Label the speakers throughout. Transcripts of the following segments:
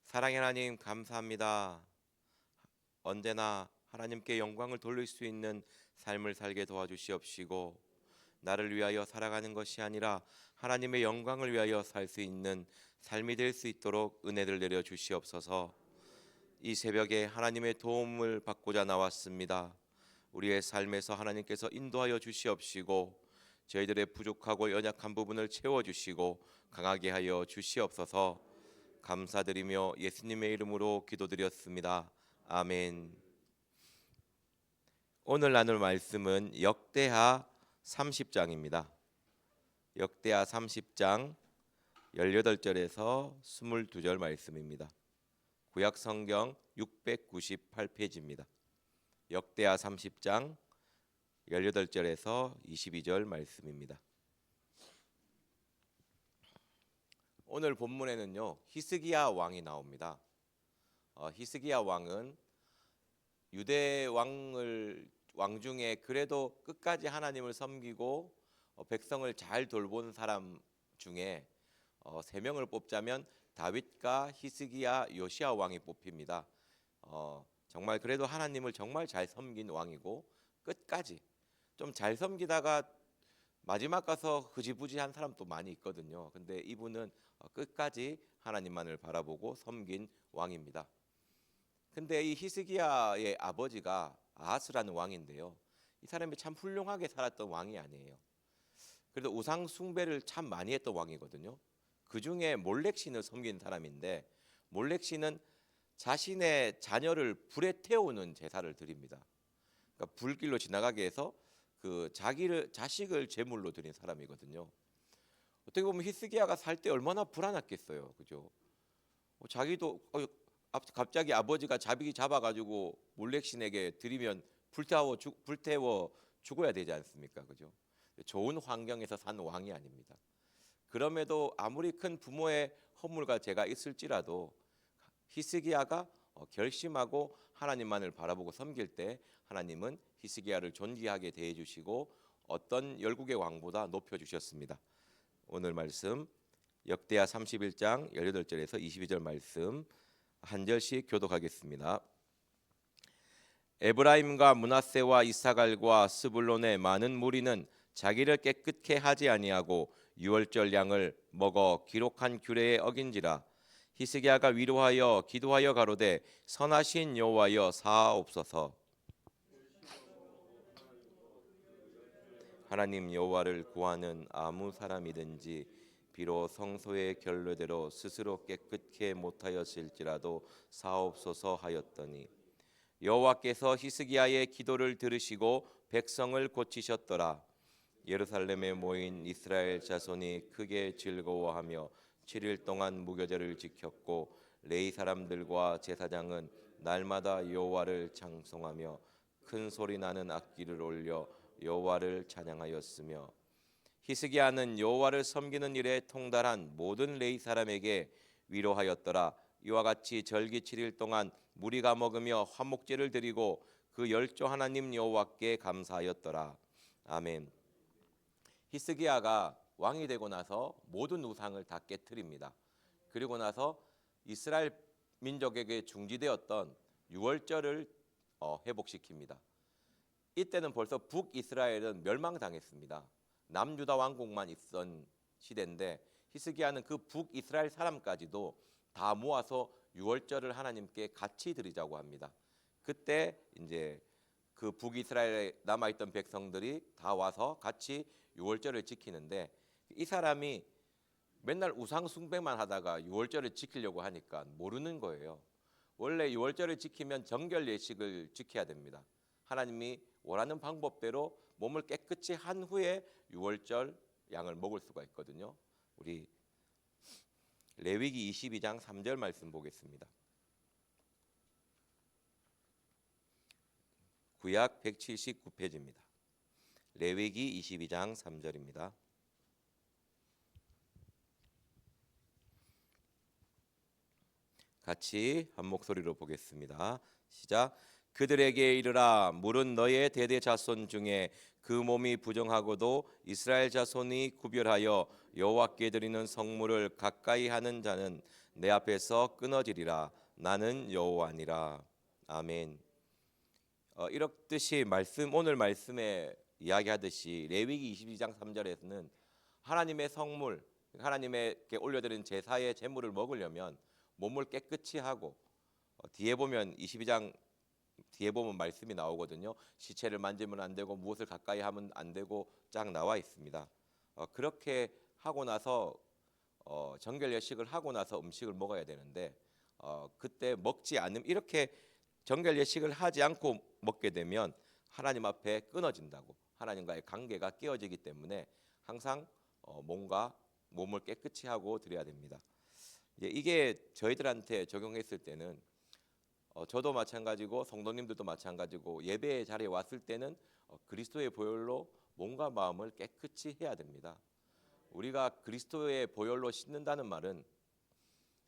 Speaker 1: 사랑의 하나님 감사합니다. 언제나 하나님께 영광을 돌릴 수 있는 삶을 살게 도와주시옵시고 나를 위하여 살아가는 것이 아니라 하나님의 영광을 위하여 살 수 있는 삶이 될 수 있도록 은혜를 내려 주시옵소서. 이 새벽에 하나님의 도움을 받고자 나왔습니다. 우리의 삶에서 하나님께서 인도하여 주시옵시고 저희들의 부족하고 연약한 부분을 채워주시고 강하게 하여 주시옵소서. 감사드리며 예수님의 이름으로 기도드렸습니다. 아멘. 오늘 나눌 말씀은 역대하 30장입니다. 역대하 30장 18절에서 22절 말씀입니다. 구약 성경 698페이지입니다. 역대하 30장 18절에서 22절 말씀입니다. 오늘 본문에는요 히스기야 왕이 나옵니다. 히스기야 왕은 유대 왕 중에 그래도 끝까지 하나님을 섬기고 백성을 잘 돌본 사람 중에 세 명을 뽑자면 다윗과 히스기야, 요시야 왕이 뽑힙니다. 정말 그래도 하나님을 정말 잘 섬긴 왕이고 끝까지 좀 잘 섬기다가 마지막 가서 흐지부지한 사람도 많이 있거든요. 근데 이분은 끝까지 하나님만을 바라보고 섬긴 왕입니다. 근데 이 히스기야의 아버지가 아하스라는 왕인데요. 이 사람이 참 훌륭하게 살았던 왕이 아니에요. 그래도 우상 숭배를 참 많이 했던 왕이거든요. 그 중에 몰렉신을 섬긴 사람인데 몰렉신은 자신의 자녀를 불에 태우는 제사를 드립니다. 그러니까 불길로 지나가게 해서 그 자식을 제물로 드린 사람이거든요. 어떻게 보면 히스기야가 살 때 얼마나 불안했겠어요, 그죠? 자기도 갑자기 아버지가 자비기 잡아가지고 몰렉신에게 드리면 불태워 죽어야 되지 않습니까, 그죠? 좋은 환경에서 산 왕이 아닙니다. 그럼에도 아무리 큰 부모의 허물과 죄가 있을지라도 히스기야가 결심하고 하나님만을 바라보고 섬길 때 하나님은 히스기야를 존귀하게 대해 주시고 어떤 열국의 왕보다 높여 주셨습니다. 오늘 말씀 역대하 31장 18절에서 22절 말씀 한 절씩 교독하겠습니다. 에브라임과 므낫세와 이사갈과 스불론의 많은 무리는 자기를 깨끗게 하지 아니하고 유월절 양을 먹어 기록한 규례에 어긴지라. 히스기야가 위로하여 기도하여 가로되 선하신 여호와여 사하옵소서. 하나님 여호와를 구하는 아무 사람이든지 비록 성소의 결례대로 스스로 깨끗게 못하였을지라도 사옵소서 하였더니 여호와께서 히스기야의 기도를 들으시고 백성을 고치셨더라. 예루살렘에 모인 이스라엘 자손이 크게 즐거워하며 7일 동안 무교절을 지켰고 레위 사람들과 제사장은 날마다 여호와를 찬송하며 큰 소리 나는 악기를 올려 여호와를 찬양하였으며 히스기야는 여호와를 섬기는 일에 통달한 모든 레위 사람에게 위로하였더라. 이와 같이 절기 7일 동안 무리가 먹으며 화목제를 드리고 그 열조 하나님 여호와께 감사하였더라. 아멘. 히스기야가 왕이 되고 나서 모든 우상을 다 깨트립니다. 그리고 나서 이스라엘 민족에게 중지되었던 유월절을 회복시킵니다. 이때는 벌써 북이스라엘은 멸망당했습니다. 남유다 왕국만 있던 시대인데 히스기야는 그 북이스라엘 사람까지도 다 모아서 유월절을 하나님께 같이 드리자고 합니다. 그때 이제 그 북이스라엘에 남아있던 백성들이 다 와서 같이 유월절을 지키는데 이 사람이 맨날 우상 숭배만 하다가 유월절을 지키려고 하니까 모르는 거예요. 원래 유월절을 지키면 정결 예식을 지켜야 됩니다. 하나님이 원하는 방법대로 몸을 깨끗이 한 후에 유월절 양을 먹을 수가 있거든요. 우리 레위기 22장 3절 말씀 보겠습니다. 구약 179페이지입니다. 레위기 22장 3절입니다. 같이 한 목소리로 보겠습니다. 시작. 그들에게 이르라 물은 너의 대대 자손 중에 그 몸이 부정하고도 이스라엘 자손이 구별하여 여호와께 드리는 성물을 가까이 하는 자는 내 앞에서 끊어지리라. 나는 여호와니라. 아멘. 이렇듯이 오늘 말씀에 이야기하듯이 레위기 22장 3절에서는 하나님의 성물, 하나님께 올려드린 제사의 제물을 먹으려면 몸을 깨끗이 하고, 뒤에 보면 22장 뒤에 보면 말씀이 나오거든요. 시체를 만지면 안 되고 무엇을 가까이 하면 안 되고 쫙 나와 있습니다. 그렇게 하고 나서 정결 예식을 하고 나서 음식을 먹어야 되는데 그때 먹지 않으면, 이렇게 정결 예식을 하지 않고 먹게 되면 하나님 앞에 끊어진다고, 하나님과의 관계가 깨어지기 때문에 항상 몸을 깨끗이 하고 드려야 됩니다. 이게 저희들한테 적용했을 때는 저도 마찬가지고 성도님들도 마찬가지고 예배의 자리에 왔을 때는 그리스도의 보혈로 몸과 마음을 깨끗이 해야 됩니다. 우리가 그리스도의 보혈로 씻는다는 말은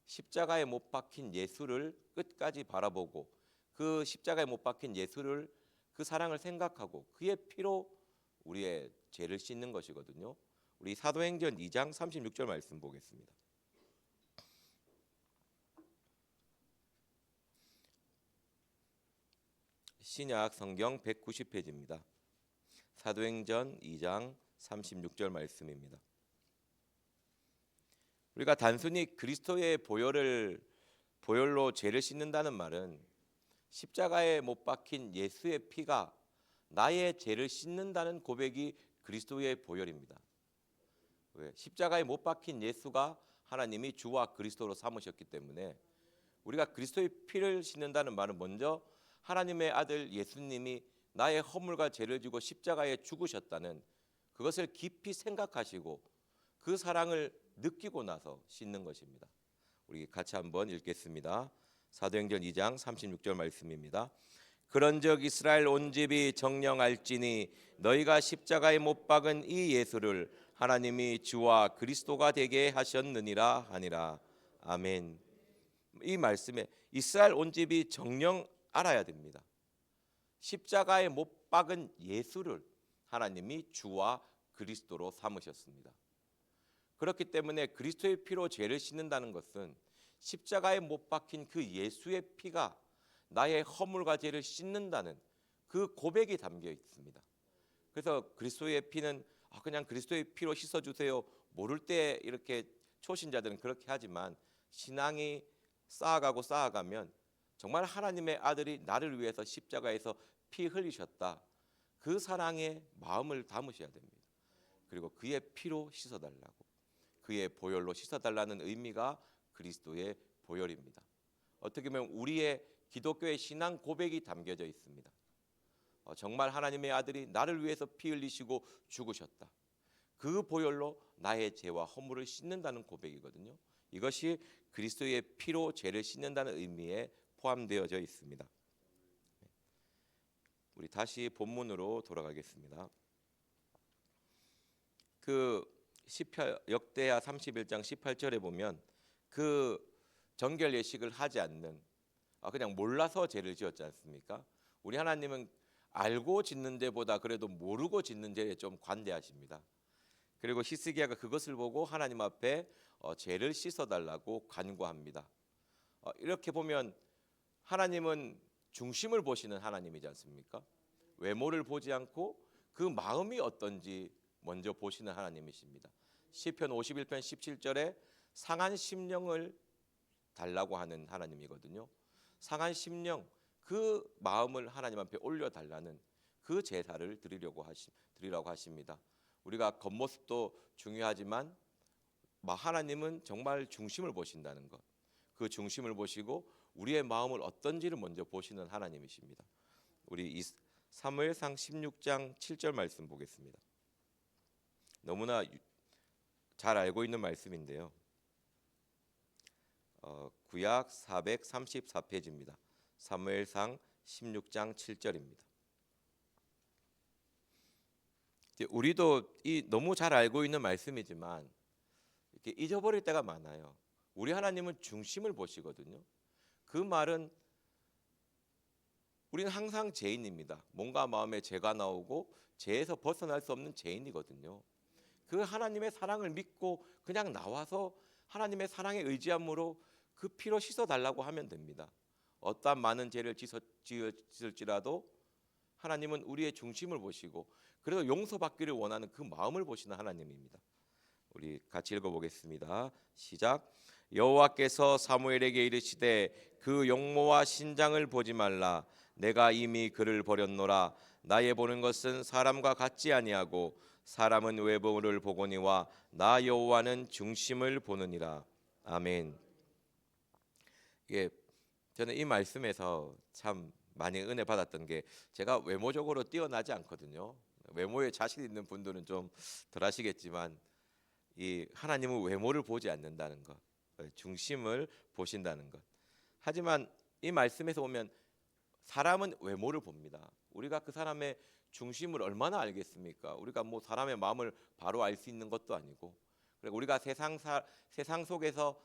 Speaker 1: 십자가에 못 박힌 예수를 끝까지 바라보고 그 십자가에 못 박힌 예수를, 그 사랑을 생각하고 그의 피로 우리의 죄를 씻는 것이거든요. 우리 사도행전 2장 36절 말씀 보겠습니다. 신약 성경 190페이지입니다. 사도행전 2장 36절 말씀입니다. 우리가 단순히 그리스도의 보혈로 죄를 씻는다는 말은 십자가에 못 박힌 예수의 피가 나의 죄를 씻는다는 고백이 그리스도의 보혈입니다. 왜? 십자가에 못 박힌 예수가 하나님이 주와 그리스도로 삼으셨기 때문에 우리가 그리스도의 피를 씻는다는 말은 먼저 하나님의 아들 예수님이 나의 허물과 죄를 지고 십자가에 죽으셨다는 그것을 깊이 생각하시고 그 사랑을 느끼고 나서 씻는 것입니다. 우리 같이 한번 읽겠습니다. 사도행전 2장 36절 말씀입니다. 그런즉 이스라엘 온 집이 정령할지니 너희가 십자가에 못 박은 이 예수를 하나님이 주와 그리스도가 되게 하셨느니라 하니라. 아멘. 이 말씀에 이스라엘 온 집이 정령 알아야 됩니다. 십자가에 못 박은 예수를 하나님이 주와 그리스도로 삼으셨습니다. 그렇기 때문에 그리스도의 피로 죄를 씻는다는 것은 십자가에 못 박힌 그 예수의 피가 나의 허물과 죄를 씻는다는 그 고백이 담겨 있습니다. 그래서 그리스도의 피는 그냥 그리스도의 피로 씻어주세요, 모를 때 이렇게 초신자들은 그렇게 하지만 신앙이 쌓아가면 정말 하나님의 아들이 나를 위해서 십자가에서 피 흘리셨다, 그 사랑의 마음을 담으셔야 됩니다. 그리고 그의 피로 씻어달라고, 그의 보혈로 씻어달라는 의미가 그리스도의 보혈입니다. 어떻게 보면 우리의 기독교의 신앙 고백이 담겨져 있습니다. 정말 하나님의 아들이 나를 위해서 피 흘리시고 죽으셨다, 그 보혈로 나의 죄와 허물을 씻는다는 고백이거든요. 이것이 그리스도의 피로 죄를 씻는다는 의미에 포함되어져 있습니다. 우리 다시 본문으로 돌아가겠습니다. 그 역대하 31장 18절에 보면 그 정결 예식을 하지 않는, 그냥 몰라서 죄를 지었지 않습니까? 우리 하나님은 알고 짓는 죄보다 그래도 모르고 짓는 죄에 좀 관대하십니다. 그리고 히스기야가 그것을 보고 하나님 앞에 죄를 씻어달라고 간구합니다. 이렇게 보면 하나님은 중심을 보시는 하나님이지 않습니까? 외모를 보지 않고 그 마음이 어떤지 먼저 보시는 하나님이십니다. 시편 51편 17절에 상한 심령을 달라고 하는 하나님이거든요. 상한 심령, 그 마음을 하나님 앞에 올려달라는 그 제사를 드리라고 하십니다. 우리가 겉모습도 중요하지만 하나님은 정말 중심을 보신다는 것, 그 중심을 보시고 우리의 마음을 어떤지를 먼저 보시는 하나님이십니다. 우리 사무엘상 16장 7절 말씀 보겠습니다. 너무나 잘 알고 있는 말씀인데요. 구약 434페이지입니다. 사무엘상 16장 7절입니다. 우리도 너무 잘 알고 있는 말씀이지만 이렇게 잊어버릴 때가 많아요. 우리 하나님은 중심을 보시거든요. 그 말은 우리는 항상 죄인입니다. 몸과 마음에 죄가 나오고 죄에서 벗어날 수 없는 죄인이거든요. 그 하나님의 사랑을 믿고 그냥 나와서 하나님의 사랑에 의지함으로 그 피로 씻어달라고 하면 됩니다. 어떠한 많은 죄를 지을지라도 하나님은 우리의 중심을 보시고 그래도 용서받기를 원하는 그 마음을 보시는 하나님입니다. 우리 같이 읽어보겠습니다. 시작. 여호와께서 사무엘에게 이르시되 그 용모와 신장을 보지 말라. 내가 이미 그를 버렸노라. 나의 보는 것은 사람과 같지 아니하고 사람은 외모를 보거니와 나 여호와는 중심을 보느니라. 아멘. 이게 저는 이 말씀에서 참 많이 은혜 받았던 게 제가 외모적으로 뛰어나지 않거든요. 외모에 자신 있는 분들은 좀 덜하시겠지만 이 하나님은 외모를 보지 않는다는 것, 중심을 보신다는 것. 하지만 이 말씀에서 보면 사람은 외모를 봅니다. 우리가 그 사람의 중심을 얼마나 알겠습니까? 우리가 뭐 사람의 마음을 바로 알 수 있는 것도 아니고, 그리고 우리가 세상 속에서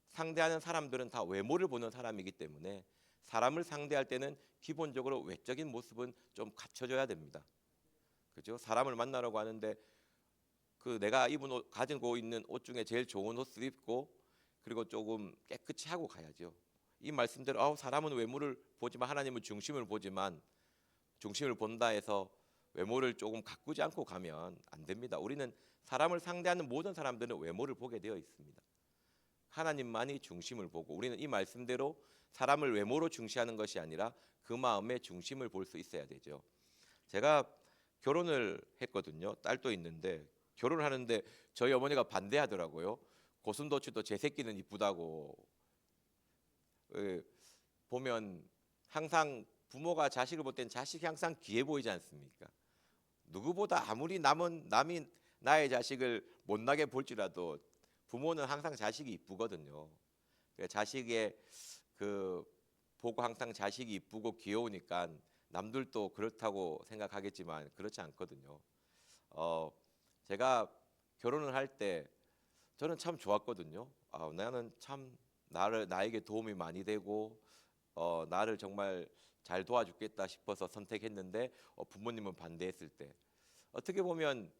Speaker 1: 상대하는 사람들은 다 외모를 보는 사람이기 때문에 사람을 상대할 때는 기본적으로 외적인 모습은 좀 갖춰줘야 됩니다. 그죠? 사람을 만나려고 하는데 그 내가 입은 옷, 가지고 있는 옷 중에 제일 좋은 옷을 입고 그리고 조금 깨끗이 하고 가야죠. 이 말씀대로 사람은 외모를 보지만 하나님은 중심을 보지만 중심을 본다 해서 외모를 조금 가꾸지 않고 가면 안 됩니다. 우리는 사람을 상대하는 모든 사람들은 외모를 보게 되어 있습니다. 하나님만이 중심을 보고 우리는 이 말씀대로 사람을 외모로 중시하는 것이 아니라 그 마음의 중심을 볼 수 있어야 되죠. 제가 결혼을 했거든요. 딸도 있는데 결혼을 하는데 저희 어머니가 반대하더라고요. 고슴도치도 제 새끼는 이쁘다고. 보면 항상 부모가 자식을 볼 땐 자식이 항상 귀해 보이지 않습니까? 누구보다 아무리 남이 나의 자식을 못나게 볼지라도 부모는 항상 자식이 이쁘거든요. 자식의 그 보고 항상 자식이 이쁘고 귀여우니까 남들도 그렇다고 생각하겠지만 그렇지 않거든요. 제가 결혼을 할 때 저는 참 좋았거든요. 나는 참 나에게 도움이 많이 되고 나를 정말 잘 도와주겠다 싶어서 선택했는데 부모님은 반대했을 때 어떻게 보면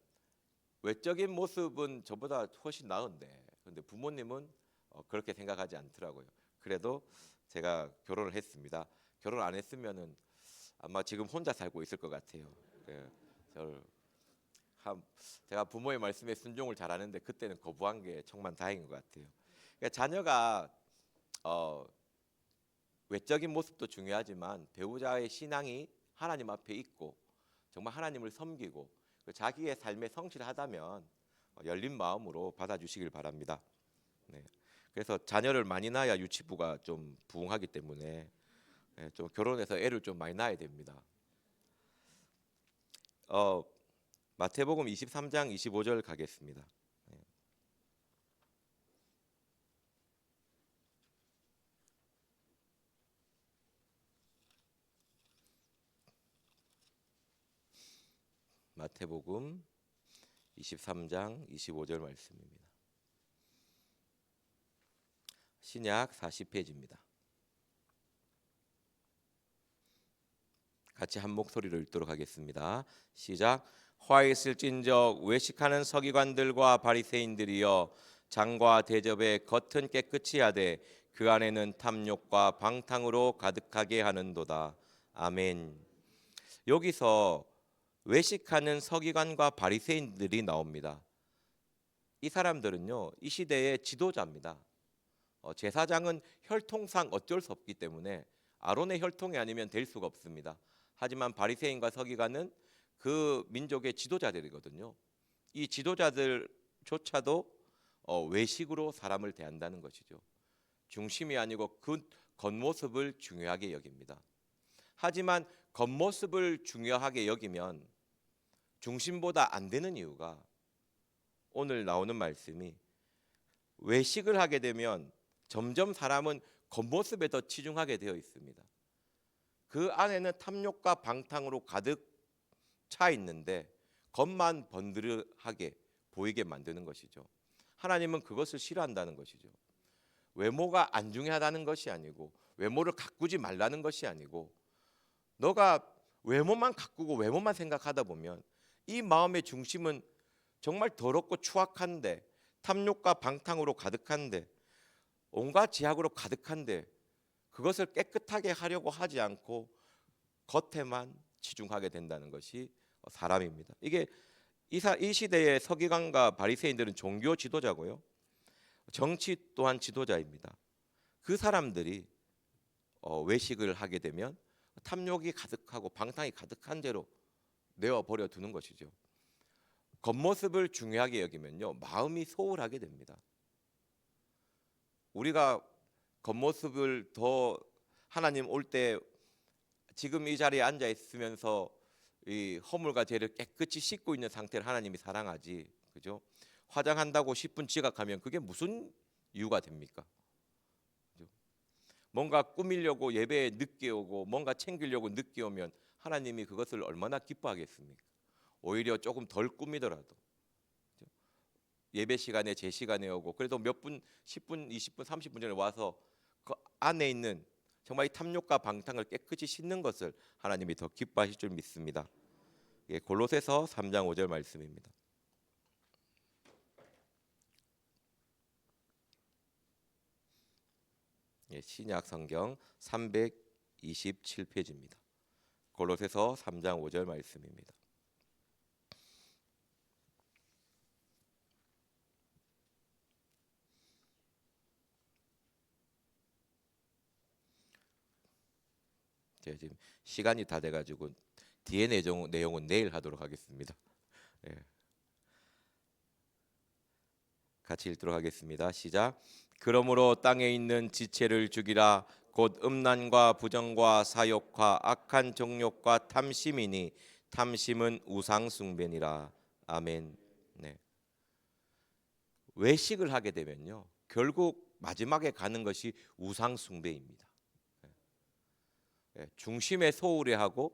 Speaker 1: 외적인 모습은 저보다 훨씬 나은데 근데 부모님은 그렇게 생각하지 않더라고요. 그래도 제가 결혼을 했습니다. 결혼 안 했으면은 아마 지금 혼자 살고 있을 것 같아요. 저를 제가 부모의 말씀에 순종을 잘하는데 그때는 거부한 게 정말 다행인 것 같아요. 그러니까 자녀가 외적인 모습도 중요하지만 배우자의 신앙이 하나님 앞에 있고 정말 하나님을 섬기고 자기의 삶에 성실하다면 열린 마음으로 받아주시길 바랍니다. 네. 그래서 자녀를 많이 낳아야 유치부가 좀 부흥하기 때문에 좀 결혼해서 애를 좀 많이 낳아야 됩니다. 마태복음 23장 25절 가겠습니다. 마태복음 23장 25절 말씀입니다. 신약 40페이지입니다. 같이 한 목소리로 읽도록 하겠습니다. 시작. 화 있을진적 외식하는 서기관들과 바리새인들이여 장과 대접의 겉은 깨끗이 하되 그 안에는 탐욕과 방탕으로 가득하게 하는도다. 아멘. 여기서 외식하는 서기관과 바리새인들이 나옵니다. 이 사람들은요, 이 시대의 지도자입니다. 제사장은 혈통상 어쩔 수 없기 때문에 아론의 혈통이 아니면 될 수가 없습니다. 하지만 바리새인과 서기관은 그 민족의 지도자들이거든요. 이 지도자들조차도 외식으로 사람을 대한다는 것이죠. 중심이 아니고 그 겉모습을 중요하게 여깁니다. 하지만 겉모습을 중요하게 여기면 중심보다 안 되는 이유가 오늘 나오는 말씀이 외식을 하게 되면 점점 사람은 겉모습에 더 치중하게 되어 있습니다. 그 안에는 탐욕과 방탕으로 가득 차 있는데 겉만 번드르하게 보이게 만드는 것이죠. 하나님은 그것을 싫어한다는 것이죠. 외모가 안 중요하다는 것이 아니고 외모를 가꾸지 말라는 것이 아니고 너가 외모만 가꾸고 외모만 생각하다 보면 이 마음의 중심은 정말 더럽고 추악한데, 탐욕과 방탕으로 가득한데, 온갖 지약으로 가득한데, 그것을 깨끗하게 하려고 하지 않고 겉에만 치중하게 된다는 것이 사람입니다. 이게 이 시대의 서기관과 바리새인들은 종교 지도자고요, 정치 또한 지도자입니다. 그 사람들이 외식을 하게 되면 탐욕이 가득하고 방탕이 가득한 채로 내어 버려 두는 것이죠. 겉모습을 중요하게 여기면요, 마음이 소홀하게 됩니다. 우리가 겉모습을 더 하나님 올 때 지금 이 자리에 앉아 있으면서 이 허물과 죄를 깨끗이 씻고 있는 상태를 하나님이 사랑하지, 그죠? 화장한다고 10분 지각하면 그게 무슨 이유가 됩니까? 그죠? 뭔가 꾸미려고 예배에 늦게 오고 뭔가 챙기려고 늦게 오면 하나님이 그것을 얼마나 기뻐하겠습니까? 오히려 조금 덜 꾸미더라도, 그죠? 예배 시간에 제 시간에 오고 그래도 몇 분, 10분, 20분, 30분 전에 와서 그 안에 있는 정말 이 탐욕과 방탕을 깨끗이 씻는 것을 하나님이 더 기뻐하실 줄 믿습니다. 예, 골로새서 3장 5절 말씀입니다. 예, 신약 성경 327페이지입니다. 골로새서 3장 5절 말씀입니다. 제가 지금 시간이 다 돼가지고 뒤에 내용은 내일 하도록 하겠습니다. 예. 같이 읽도록 하겠습니다. 시작. 그러므로 땅에 있는 지체를 죽이라. 곧 음란과 부정과 사욕과 악한 정욕과 탐심이니 탐심은 우상 숭배니라. 아멘. 네. 외식을 하게 되면요, 결국 마지막에 가는 것이 우상 숭배입니다. 중심에 소홀히 하고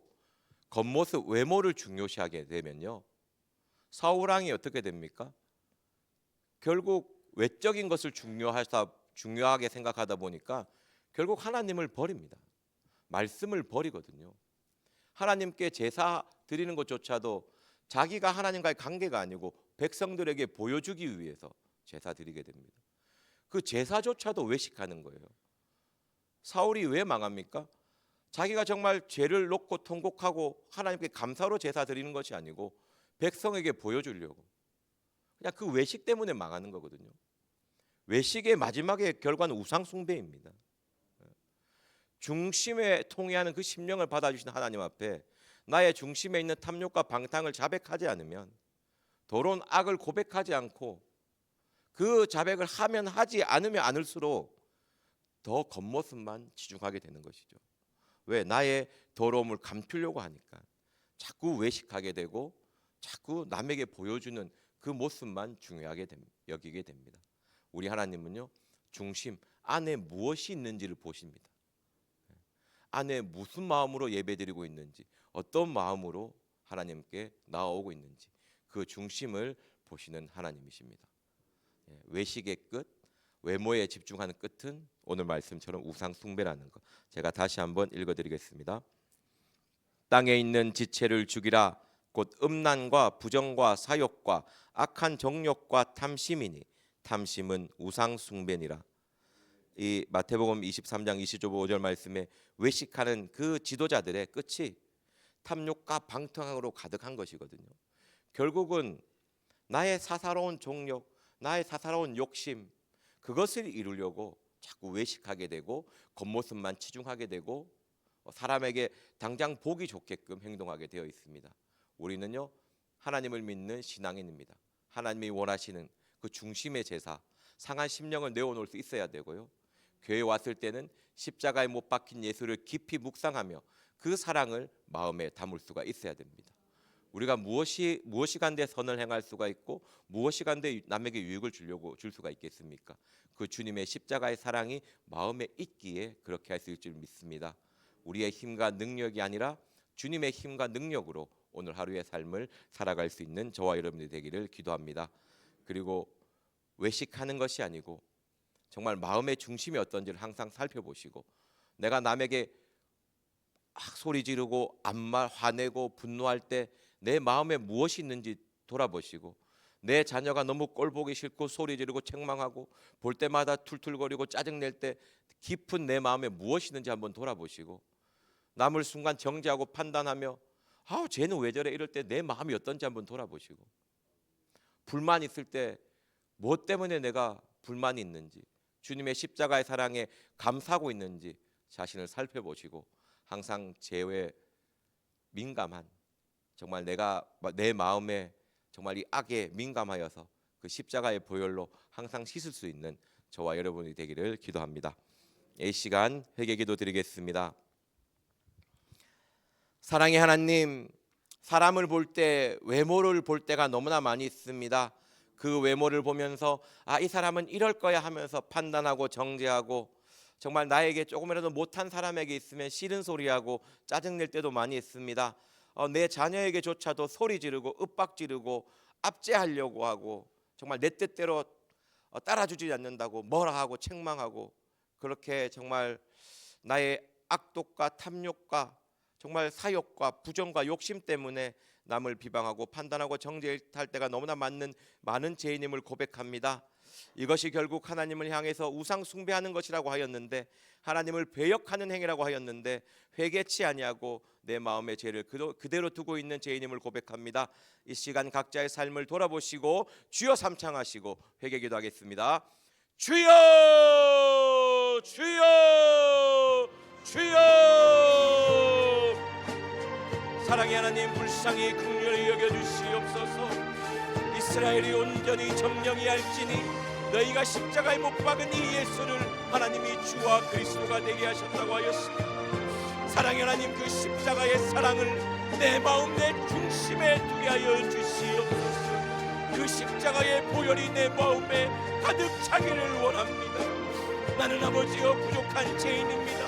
Speaker 1: 겉모습 외모를 중요시하게 되면요, 사울왕이 어떻게 됩니까? 결국 외적인 것을 중요하게 생각하다 보니까 결국 하나님을 버립니다. 말씀을 버리거든요. 하나님께 제사 드리는 것조차도 자기가 하나님과의 관계가 아니고 백성들에게 보여주기 위해서 제사 드리게 됩니다. 그 제사조차도 외식하는 거예요. 사울이 왜 망합니까? 자기가 정말 죄를 놓고 통곡하고 하나님께 감사로 제사 드리는 것이 아니고 백성에게 보여주려고, 그냥 그 외식 때문에 망하는 거거든요. 외식의 마지막의 결과는 우상 숭배입니다. 중심에 통해하는 그 심령을 받아주신 하나님 앞에 나의 중심에 있는 탐욕과 방탕을 자백하지 않으면, 더러운 악을 고백하지 않고 그 자백을 하면 하지 않으면 않을수록 더 겉모습만 치중하게 되는 것이죠. 왜? 나의 더러움을 감추려고 하니까 자꾸 외식하게 되고 자꾸 남에게 보여주는 그 모습만 중요하게 여기게 됩니다. 우리 하나님은요, 중심 안에 무엇이 있는지를 보십니다. 안에 무슨 마음으로 예배드리고 있는지, 어떤 마음으로 하나님께 나아오고 있는지, 그 중심을 보시는 하나님이십니다. 외식의 끝, 외모에 집중하는 끝은 오늘 말씀처럼 우상 숭배라는 것. 제가 다시 한번 읽어드리겠습니다. 땅에 있는 지체를 죽이라. 곧 음란과 부정과 사욕과 악한 정욕과 탐심이니 탐심은 우상 숭배니라. 이 마태복음 23장 25절 말씀에 외식하는 그 지도자들의 끝이 탐욕과 방탕으로 가득한 것이거든요. 결국은 나의 사사로운 정욕, 나의 사사로운 욕심, 그것을 이루려고 자꾸 외식하게 되고 겉모습만 치중하게 되고 사람에게 당장 보기 좋게끔 행동하게 되어 있습니다. 우리는요, 하나님을 믿는 신앙인입니다. 하나님이 원하시는 그 중심의 제사, 상한 심령을 내어놓을 수 있어야 되고요, 교회에 왔을 때는 십자가에 못 박힌 예수를 깊이 묵상하며 그 사랑을 마음에 담을 수가 있어야 됩니다. 우리가 무엇이 간데 선을 행할 수가 있고 무엇이 간데 남에게 유익을 줄 수가 있겠습니까? 그 주님의 십자가의 사랑이 마음에 있기에 그렇게 할 수 있을 줄 믿습니다. 우리의 힘과 능력이 아니라 주님의 힘과 능력으로 오늘 하루의 삶을 살아갈 수 있는 저와 여러분들이 되기를 기도합니다. 그리고 외식하는 것이 아니고 정말 마음의 중심이 어떤지를 항상 살펴보시고, 내가 남에게 소리 지르고 화내고 분노할 때 내 마음에 무엇이 있는지 돌아보시고, 내 자녀가 너무 꼴보기 싫고 소리 지르고 책망하고 볼 때마다 툴툴거리고 짜증낼 때 깊은 내 마음에 무엇이 있는지 한번 돌아보시고, 남을 순간 정죄하고 판단하며 쟤는 왜 저래 이럴 때 내 마음이 어떤지 한번 돌아보시고, 불만 있을 때 무엇 때문에 내가 불만이 있는지, 주님의 십자가의 사랑에 감사하고 있는지 자신을 살펴보시고, 항상 죄에 민감한, 정말 내가 내 마음에 정말 이 악에 민감하여서 그 십자가의 보혈로 항상 씻을 수 있는 저와 여러분이 되기를 기도합니다. 이 시간 회개기도 드리겠습니다. 사랑의 하나님, 사람을 볼 때 외모를 볼 때가 너무나 많이 있습니다. 그 외모를 보면서 이 사람은 이럴 거야 하면서 판단하고 정죄하고, 정말 나에게 조금이라도 못한 사람에게 있으면 싫은 소리하고 짜증낼 때도 많이 있습니다. 내 자녀에게조차도 소리 지르고 윽박 지르고 압제하려고 하고, 정말 내 뜻대로 따라주지 않는다고 뭐라 하고 책망하고, 그렇게 정말 나의 악독과 탐욕과 정말 사욕과 부정과 욕심 때문에 남을 비방하고 판단하고 정죄할 때가 너무나 많은 죄인임을 고백합니다. 이것이 결국 하나님을 향해서 우상 숭배하는 것이라고 하였는데, 하나님을 배역하는 행위라고 하였는데 회개치 아니하고 내 마음의 죄를 그대로 두고 있는 죄인임을 고백합니다. 이 시간 각자의 삶을 돌아보시고 주여 삼창하시고 회개 기도하겠습니다. 주여, 주여, 주여. 사랑의 하나님, 불쌍히 긍휼히 여겨주시옵소서. 이스라엘이 온전히 점령이 할지니 너희가 십자가에 못 박은 이 예수를 하나님이 주와 그리스도가 되게 하셨다고 하였습니다. 사랑의 하나님, 그 십자가의 사랑을 내 마음 내 중심에 두게 하여 주시옵소서. 그 십자가의 보혈이 내 마음에 가득 차기를 원합니다. 나는 아버지여 부족한 죄인입니다.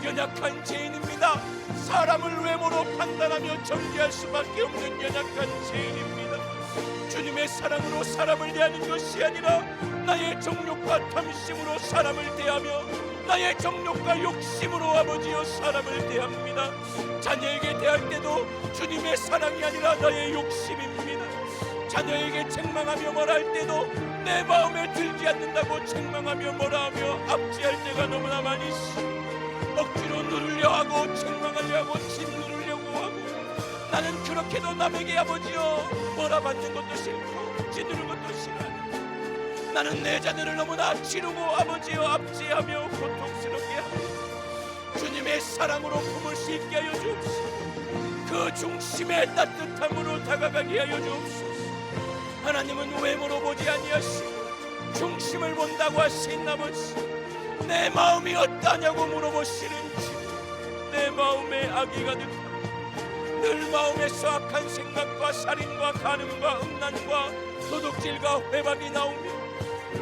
Speaker 1: 연약한 죄인입니다. 사람을 외모로 판단하며 정죄할 수밖에 없는 연약한 죄인입니다. 주님의 사랑으로 사람을 대하는 것이 아니라 나의 정욕과 탐심으로 사람을 대하며 나의 정욕과 욕심으로 아버지여 사람을 대합니다. 자녀에게 대할 때도 주님의 사랑이 아니라 나의 욕심입니다. 자녀에게 책망하며 말할 때도 내 마음에 들지 않는다고 책망하며 뭐라하며 압제할 때가 너무나 많이 있습니다. 억지로 누르려 하고 책망하려 하고 짓누르려고 하고, 나는 그렇게도 남에게 아버지여 뭐라 받는 것도 싫고 짓누르는 것도 싫어요. 나는 내 자녀를 너무나 지르고 아버지여 압제하며 고통스럽게 하고, 주님의 사랑으로 품을 수 있게 하여 주옵소서. 그 중심의 따뜻함으로 다가가게 하여 주옵소서. 하나님은 외모로 보지 아니하시고 중심을 본다고 하신 아버지, 내 마음이 어떠냐고 물어보시는지 내 마음에 악이 가득하고 늘 마음에 수악한 생각과 살인과 간음과 음란과 도둑질과 회박이 나오며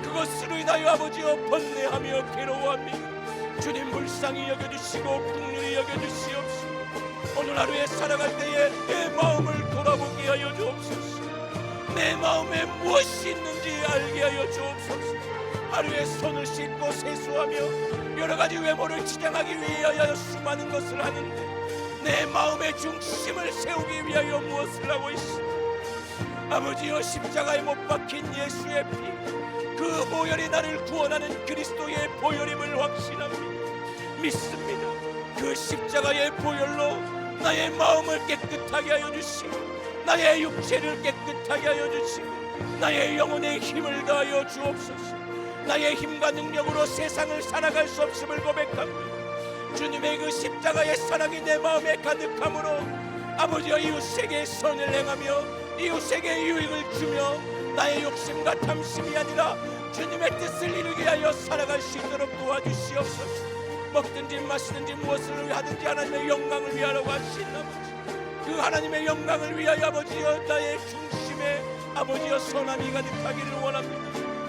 Speaker 1: 그것으로 인하여 아버지여 번뇌하며 괴로워합니다. 주님 불쌍히 여겨주시고 긍휼히 여겨주시옵소서. 오늘 하루에 살아갈 때에 내 마음을 돌아보게 하여 주옵소서. 내 마음에 무엇이 있는지 알게 하여 주옵소서. 하루에 손을 씻고 세수하며 여러 가지 외모를 치장하기 위하여 수많은 것을 하는데 내 마음의 중심을 세우기 위하여 무엇을 하고 있습니까? 아버지여, 십자가에 못 박힌 예수의 피, 그 보혈이 나를 구원하는 그리스도의 보혈임을 확신합니다. 믿습니다. 그 십자가의 보혈로 나의 마음을 깨끗하게 하여 주시고 나의 육체를 깨끗하게 하여 주시고 나의 영혼에 힘을 더하여 주옵소서. 나의 힘과 능력으로 세상을 살아갈 수 없음을 고백합니다. 주님의 그 십자가의 사랑이 내 마음에 가득함으로 아버지여 이웃에게 선을 행하며 이웃에게 유익을 주며 나의 욕심과 탐심이 아니라 주님의 뜻을 이루게 하여 살아갈 수 있도록 도와주시옵소서. 먹든지 마시든지 무엇을 하든지 하나님의 영광을 위하라고 하신 아버지, 그 하나님의 영광을 위하여 아버지여 나의 중심에 아버지여 선함이 가득하기를 원합니다.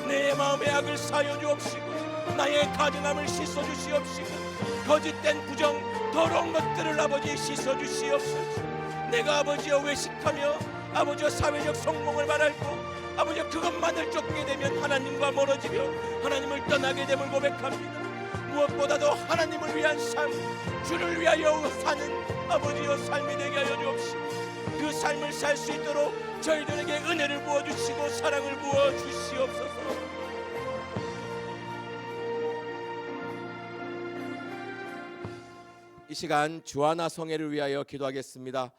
Speaker 1: 내 마음의 악을 사여 주옵시고 나의 가증함을 씻어 주시옵시고 거짓된 부정 더러운 것들을 아버지 씻어 주시옵소서. 내가 아버지여 외식하며 아버지여 사회적 성공을 바랄고 아버지여 그것만을 쫓게 되면 하나님과 멀어지며 하나님을 떠나게 됨을 고백합니다. 무엇보다도 하나님을 위한 삶, 주를 위하여 사는 아버지여 삶이 되게 하여 주옵시고, 그 삶을 살 수 있도록 저희들에게 은혜를 부어주시고 사랑을 부어주시옵소서. 이 시간 주하나 성회를 위하여 기도하겠습니다.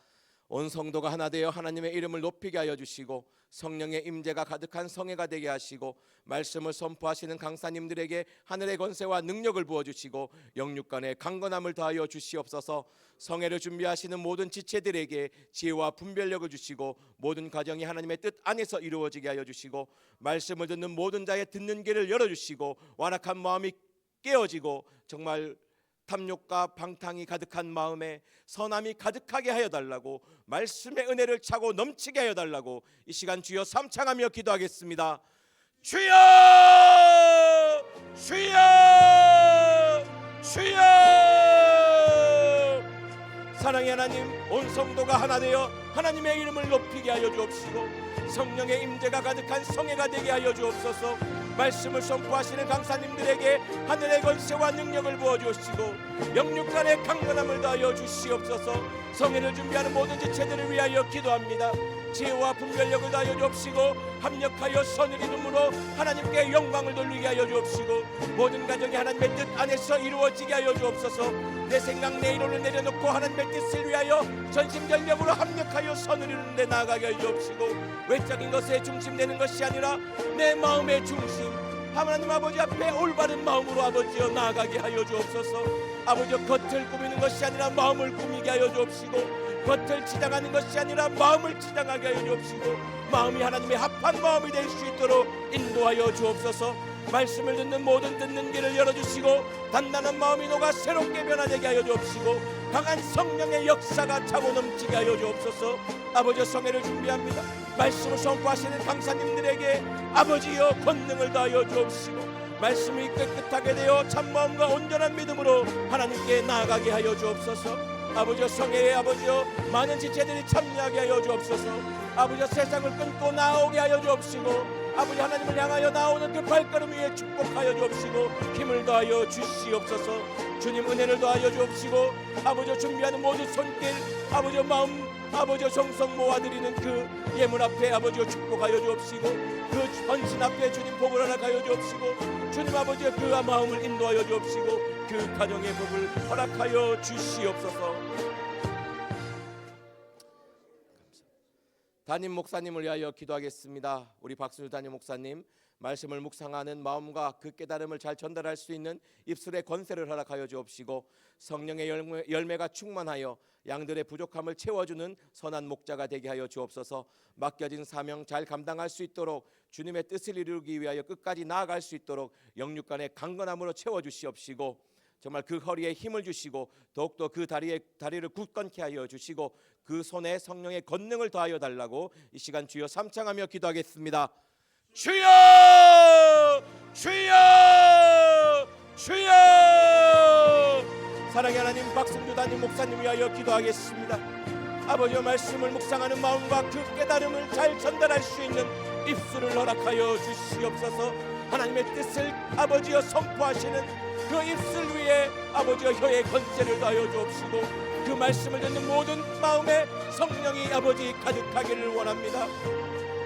Speaker 1: 온 성도가 하나 되어 하나님의 이름을 높이게 하여 주시고, 성령의 임재가 가득한 성회가 되게 하시고, 말씀을 선포하시는 강사님들에게 하늘의 권세와 능력을 부어주시고, 영육간의 강건함을 더하여 주시옵소서. 성회를 준비하시는 모든 지체들에게 지혜와 분별력을 주시고, 모든 가정이 하나님의 뜻 안에서 이루어지게 하여 주시고, 말씀을 듣는 모든 자의 듣는 귀를 열어주시고, 완악한 마음이 깨어지고 정말 탐욕과 방탕이 가득한 마음에 선함이 가득하게 하여 달라고, 말씀의 은혜를 차고 넘치게 하여 달라고 이 시간 주여 삼창하며 기도하겠습니다. 주여, 주여, 주여. 사랑의 하나님, 온 성도가 하나 되어 하나님의 이름을 높이게 하여 주옵시고, 성령의 임재가 가득한 성회가 되게 하여 주옵소서. 말씀을 선포하시는 강사님들에게 하늘의 권세와 능력을 부어주시고, 영육간의 강건함을 더하여 주시옵소서. 성회를 준비하는 모든 지체들을 위하여 기도합니다. 지혜와 분별력을 더하여 주옵시고, 합력하여 선을 이름으로 하나님께 영광을 돌리게 하여 주옵시고, 모든 가정이 하나님의 뜻 안에서 이루어지게 하여 주옵소서. 내 생각 내 이론을 내려놓고 하나님의 뜻을 위하여 전심전력으로 합력하여 선을 이루는 데 나아가게 하여 주옵시고, 외적인 것에 중심되는 것이 아니라 내 마음의 중심, 하나님 아버지 앞에 올바른 마음으로 아버지여 나아가게 하여 주옵소서. 아버지여, 겉을 꾸미는 것이 아니라 마음을 꾸미게 하여 주옵시고, 겉을 치장하는 것이 아니라 마음을 치장하게 하여 주옵시고, 마음이 하나님의 합한 마음이 될 수 있도록 인도하여 주옵소서. 말씀을 듣는 모든 듣는 귀를 열어주시고, 단단한 마음이 녹아 새롭게 변화되게 하여 주옵시고, 강한 성령의 역사가 차고 넘치게 하여 주옵소서. 아버지, 성회를 준비합니다. 말씀을 선포하시는 강사님들에게 아버지여 권능을 더하여 주옵시고, 말씀이 깨끗하게 되어 참마음과 온전한 믿음으로 하나님께 나아가게 하여 주옵소서. 아버지여, 성회에 아버지여 많은 지체들이 참여하게 하여 주옵소서. 아버지여, 세상을 끊고 나오게 하여 주옵시고, 아버지 하나님을 향하여 나오는 그 발걸음 위에 축복하여 주옵시고, 힘을 더하여 주시옵소서. 주님, 은혜를 더하여 주옵시고, 아버지 준비하는 모든 손길, 아버지 마음, 아버지 정성 모아드리는 그 예물 앞에 아버지 축복하여 주옵시고, 그 헌신 앞에 주님 복을 허락하여 주옵시고, 주님 아버지 그 마음을 인도하여 주옵시고, 그 가정의 복을 허락하여 주시옵소서. 담임 목사님을 위하여 기도하겠습니다. 우리 박순주 담임 목사님, 말씀을 묵상하는 마음과 그 깨달음을 잘 전달할 수 있는 입술의 권세를 허락하여 주옵시고, 성령의 열매가 충만하여 양들의 부족함을 채워주는 선한 목자가 되게 하여 주옵소서. 맡겨진 사명 잘 감당할 수 있도록, 주님의 뜻을 이루기 위하여 끝까지 나아갈 수 있도록 영육간의 강건함으로 채워주시옵시고, 정말 그 허리에 힘을 주시고, 더욱더 그 다리를 굳건케 하여 주시고, 그 손에 성령의 권능을 더하여 달라고 이 시간 주여 삼창하며 기도하겠습니다. 주여, 주여, 주여. 사랑의 하나님, 박승주 담임 목사님 위하여 기도하겠습니다. 아버지의 말씀을 묵상하는 마음과 그 깨달음을 잘 전달할 수 있는 입술을 허락하여 주시옵소서. 하나님의 뜻을 아버지여 선포하시는 그 입술 위에 아버지여 혀의 권세를 더하여 주옵시고, 그 말씀을 듣는 모든 마음에 성령이 아버지 가득하기를 원합니다.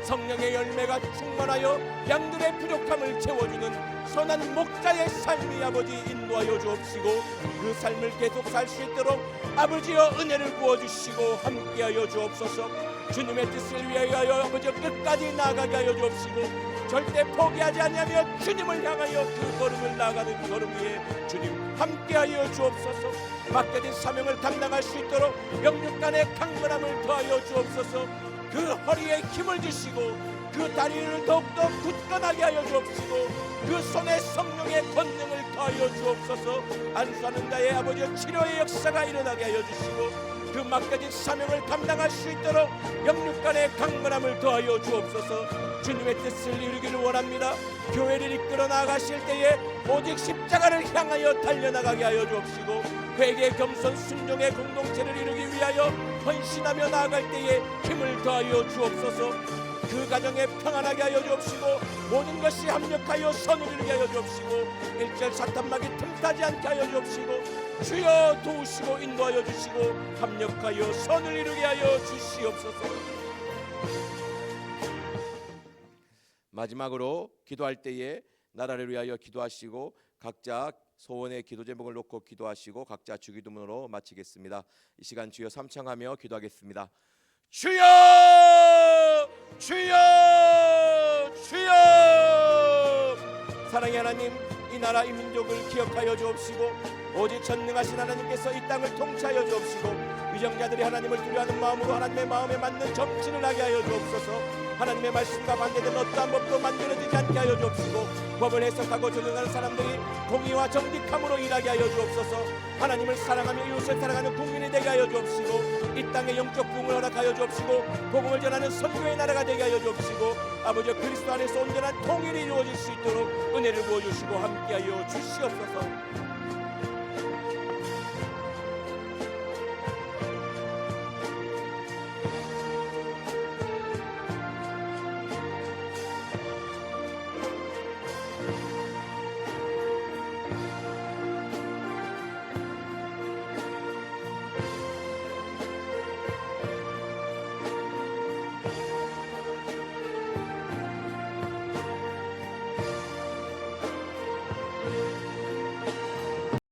Speaker 1: 성령의 열매가 충만하여 양들의 부족함을 채워주는 선한 목자의 삶이 아버지 인도하여 주옵시고, 그 삶을 계속 살 수 있도록 아버지여 은혜를 부어주시고 함께하여 주옵소서. 주님의 뜻을 위하여 아버지 끝까지 나아가게 하여 주옵시고, 절대 포기하지 않으며 주님을 향하여 그 걸음을 나아가는 걸음 위에 주님 함께하여 주옵소서. 맡겨진 사명을 감당할 수 있도록 영육간의 강건함을 더하여 주옵소서. 그 허리에 힘을 주시고, 그 다리를 더욱더 굳건하게 하여 주옵시고, 그 손에 성령의 권능을 더하여 주옵소서. 안수하는 자의 아버지 치료의 역사가 일어나게 하여 주시고, 그 맡겨진 사명을 감당할 수 있도록 영육간의 강건함을 더하여 주옵소서. 주님의 뜻을 이루기를 원합니다. 교회를 이끌어 나가실 때에 오직 십자가를 향하여 달려나가게 하여 주옵시고, 회개 겸손 순종의 공동체를 이루기 위하여 헌신하며 나아갈 때에 힘을 더하여 주옵소서. 그 가정에 평안하게 하여 주옵시고, 모든 것이 합력하여 선을 이루게 하여 주옵시고,
Speaker 2: 일절 사탄막이 틈타지 않게 하여 주옵시고 주여 도우시고 인도하여 주시고 합력하여 선을 이루게 하여 주시옵소서. 마지막으로 기도할 때에 나라를 위하여 기도하시고 각자 소원의 기도 제목을 놓고 기도하시고 각자 주기도문으로 마치겠습니다. 이 시간 주여 삼창하며 기도하겠습니다. 주여 주여 주여. 사랑의 하나님, 이 나라 이 민족을 기억하여 주옵시고 오직 전능하신 하나님께서 이 땅을 통치하여 주옵시고 위정자들이 하나님을 두려워하는 마음으로 하나님의 마음에 맞는 정치를 하게 하여 주옵소서. 하나님의 말씀과 반대된 어떠한 법도 만들어지지 않게 하여 주옵시고 법을 해석하고 적용하는 사람들이 공의와 정직함으로 일하게 하여 주옵소서. 하나님을 사랑하며 이웃을 사랑하는 국민이 되게 하여 주옵시고 이 땅의 영적 부흥을 허락하여 주옵시고 복음을 전하는 선교의 나라가 되게 하여 주옵시고 아버지 그리스도 안에서 온전한 통일이 이루어질 수 있도록 은혜를 부어주시고 함께하여 주시옵소서.